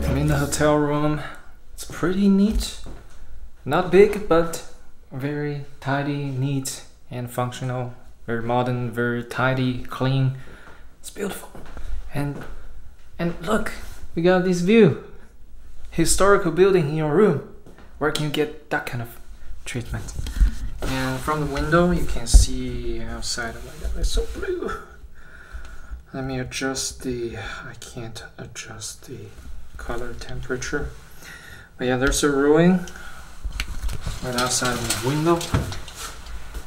I'm in the hotel room. It's pretty neat. Not big, but very tidy, neat, and functional. Very modern, very tidy, clean. It's beautiful. And look, we got this view. Historical building in your room. Where can you get that kind of treatment? And from the window, you can see outside. Oh my god, it's so blue. Let me adjust the, I can't adjust the color temperature. But yeah, there's a ruin right outside of the window.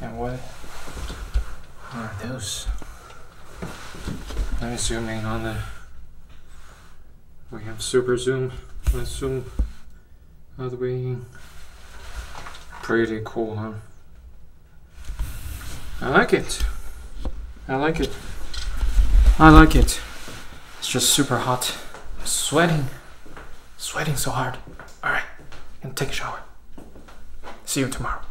And what are those? Let me zoom in on the, we have super zoom. Let's zoom all the way in. Pretty cool, huh? I like it. I like it. I like it. It's just super hot. I'm sweating. Sweating so hard. Alright, and take a shower. See you tomorrow.